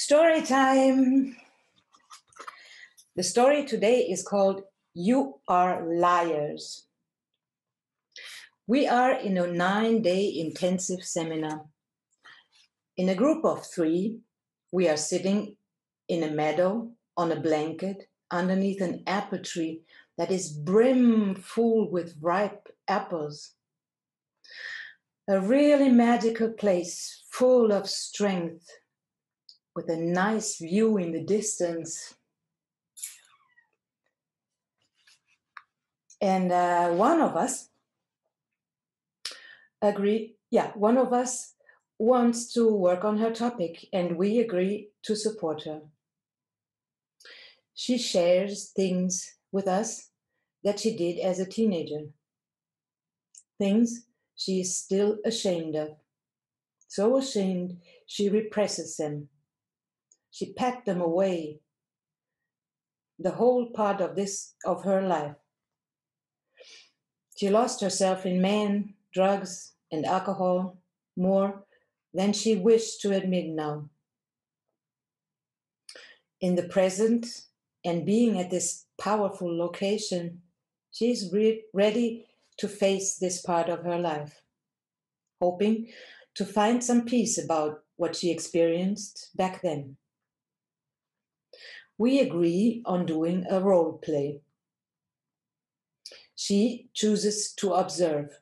Story time. The story today is called You Are Liars. We are in a 9-day intensive seminar. In a group of 3, we are sitting in a meadow on a blanket underneath an apple tree that is brim full with ripe apples. A really magical place full of strength with a nice view in the distance. And one of us wants to work on her topic, and we agree to support her. She shares things with us that she did as a teenager, things she is still ashamed of. So ashamed, she represses them. She packed them away, the whole part of her life. She lost herself in men, drugs, and alcohol more than she wished to admit now. In the present, and being at this powerful location, she is ready to face this part of her life, hoping to find some peace about what she experienced back then. We agree on doing a role play. She chooses to observe.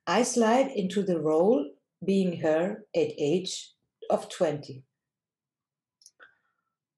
I slide into the role being her at age of 20.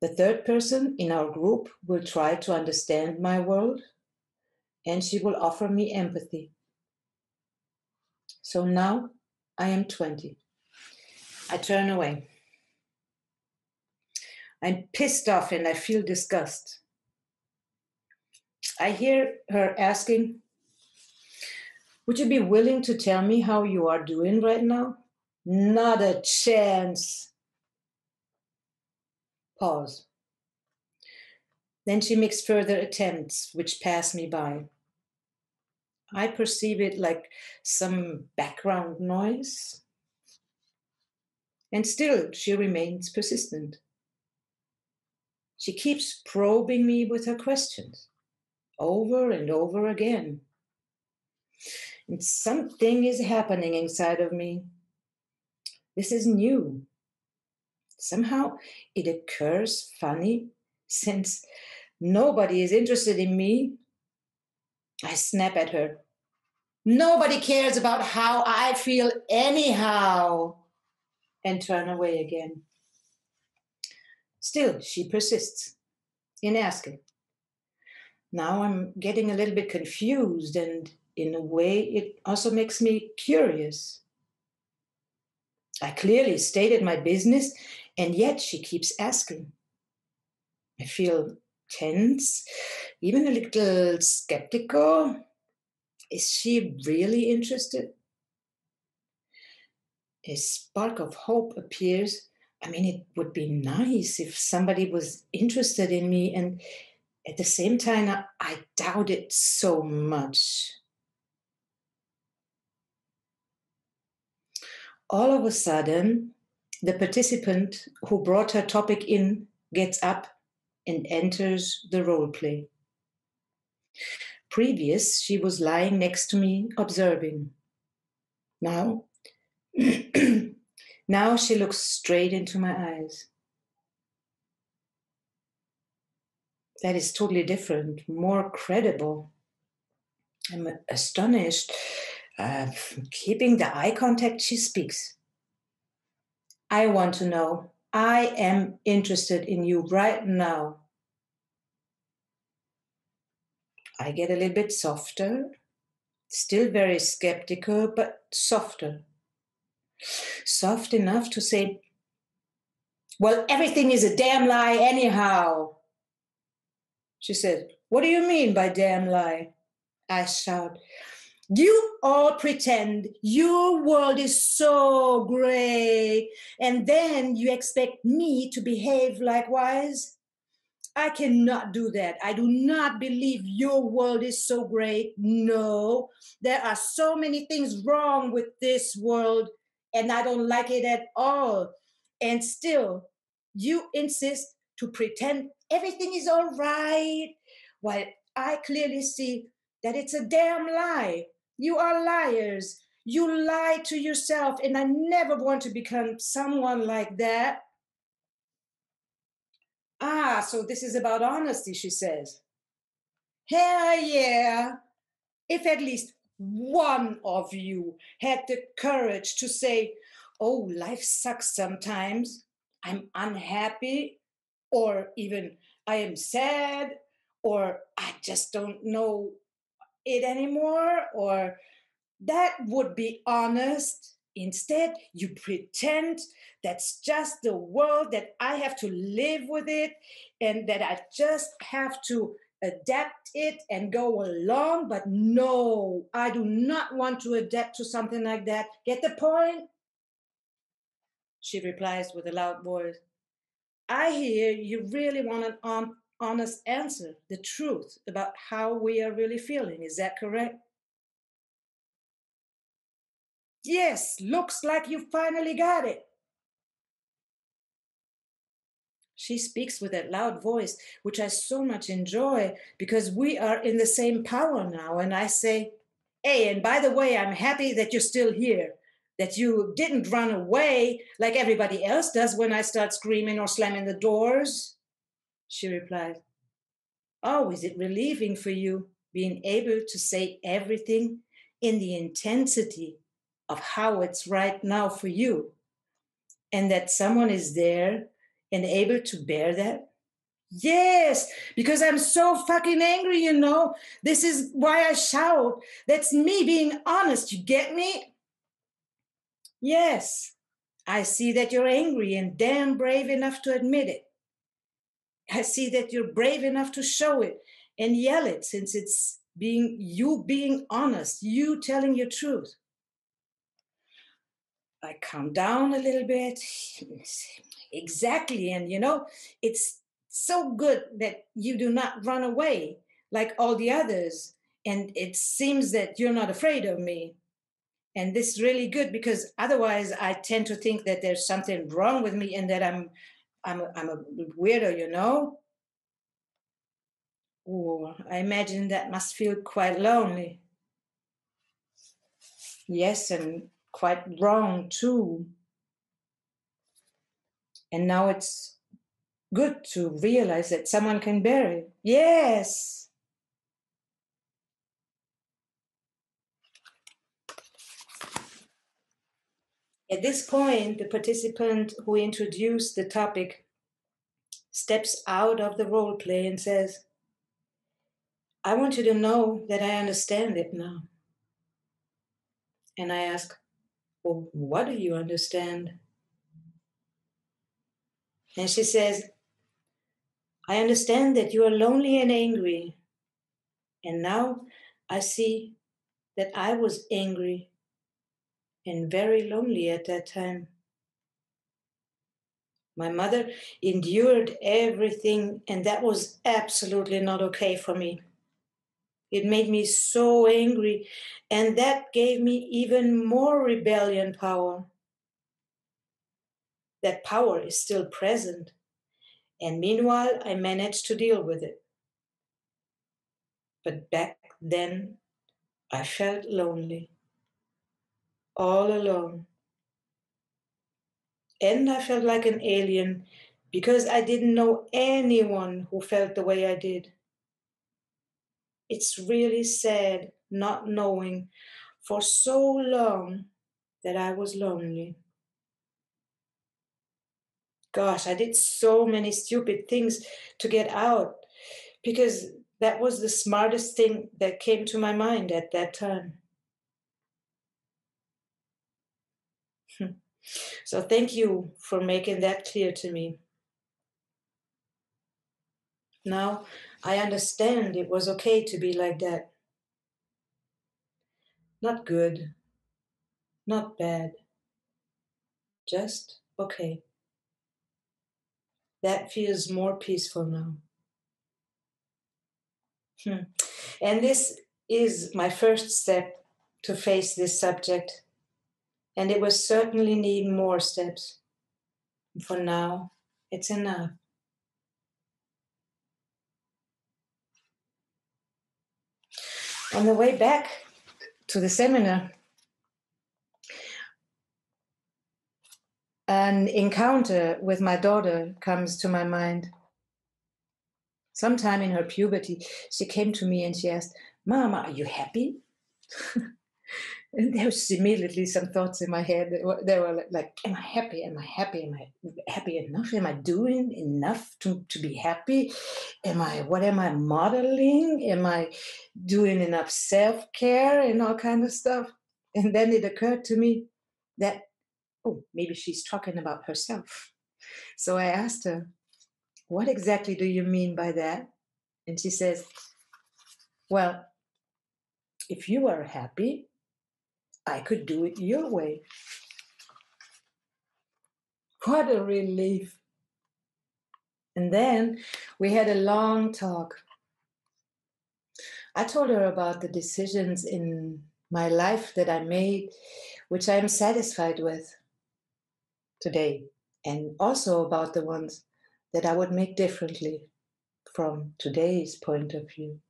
The third person in our group will try to understand my world, and she will offer me empathy. So now I am 20. I turn away. I'm pissed off and I feel disgust. I hear her asking, "Would you be willing to tell me how you are doing right now?" "Not a chance." Pause. Then she makes further attempts, which pass me by. I perceive it like some background noise. And still she remains persistent. She keeps probing me with her questions, over and over again. And something is happening inside of me. This is new. Somehow it occurs funny, since nobody is interested in me. I snap at her. "Nobody cares about how I feel anyhow," and turn away again. Still, she persists in asking. Now I'm getting a little bit confused, and in a way it also makes me curious. I clearly stated my business, and yet she keeps asking. I feel tense, even a little skeptical. Is she really interested? A spark of hope appears. It would be nice if somebody was interested in me, and at the same time, I doubt it so much. All of a sudden, the participant who brought her topic in gets up and enters the role play. Previous, she was lying next to me, observing. Now she looks straight into my eyes. That is totally different, more credible. I'm astonished. Keeping the eye contact, she speaks. "I want to know. I am interested in you right now." I get a little bit softer, still very skeptical, but softer. Soft enough to say, "Well, everything is a damn lie anyhow." She said, "What do you mean by damn lie?" I shout, "You all pretend your world is so great, and then you expect me to behave likewise. I cannot do that. I do not believe your world is so great. No, there are so many things wrong with this world, and I don't like it at all. And still, you insist to pretend everything is all right, while I clearly see that it's a damn lie. You are liars. You lie to yourself, and I never want to become someone like that. Ah, so this is about honesty, she says. Hell yeah. If at least one of you had the courage to say, oh, life sucks sometimes, I'm unhappy, or even I am sad, or I just don't know it anymore, or that would be honest. Instead, you pretend that's just the world, that I have to live with it, and that I just have to adapt it and go along. But no, I do not want to adapt to something like that. Get the point? She replies with a loud voice. I hear you really want an honest answer, the truth about how we are really feeling. Is that correct? Yes, looks like you finally got it. She speaks with that loud voice, which I so much enjoy because we are in the same power now. And I say, hey, and by the way, I'm happy that you're still here, that you didn't run away like everybody else does when I start screaming or slamming the doors. She replied, oh, is it relieving for you being able to say everything in the intensity of how it's right now for you? And that someone is there and able to bear that? Yes, because I'm so fucking angry, you know. This is why I shout. That's me being honest. You get me? Yes, I see that you're angry and damn brave enough to admit it. I see that you're brave enough to show it and yell it, since it's being honest, you telling your truth. I calm down a little bit. Exactly. And, you know, it's so good that you do not run away like all the others. And it seems that you're not afraid of me. And this is really good, because otherwise I tend to think that there's something wrong with me and that I'm a weirdo, you know? Oh, I imagine that must feel quite lonely. Yes, and quite wrong too. And now it's good to realize that someone can bear it. Yes. At this point, the participant who introduced the topic steps out of the role play and says, I want you to know that I understand it now. And I ask, well, what do you understand? And she says, I understand that you are lonely and angry. And now I see that I was angry and very lonely at that time. My mother endured everything, and that was absolutely not okay for me. It made me so angry, and that gave me even more rebellion power. That power is still present, and meanwhile, I managed to deal with it. But back then, I felt lonely, all alone. And I felt like an alien because I didn't know anyone who felt the way I did. It's really sad not knowing for so long that I was lonely. Gosh, I did so many stupid things to get out because that was the smartest thing that came to my mind at that time. So thank you for making that clear to me. Now I understand it was okay to be like that. Not good, not bad, just okay. That feels more peaceful now. And this is my first step to face this subject, and it will certainly need more steps. For now, it's enough. On the way back to the seminar, an encounter with my daughter comes to my mind. Sometime in her puberty, she came to me and she asked, "Mama, are you happy?" And there was immediately some thoughts in my head. They were like, "Am I happy? Am I happy? Am I happy enough? Am I doing enough to be happy? What am I modeling? Am I doing enough self-care and all kind of stuff?" And then it occurred to me that, oh, maybe she's talking about herself. So I asked her, "What exactly do you mean by that?" And she says, "Well, if you are happy, I could do it your way." What a relief. And then we had a long talk. I told her about the decisions in my life that I made, which I am satisfied with today, and also about the ones that I would make differently from today's point of view.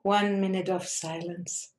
1 minute of silence.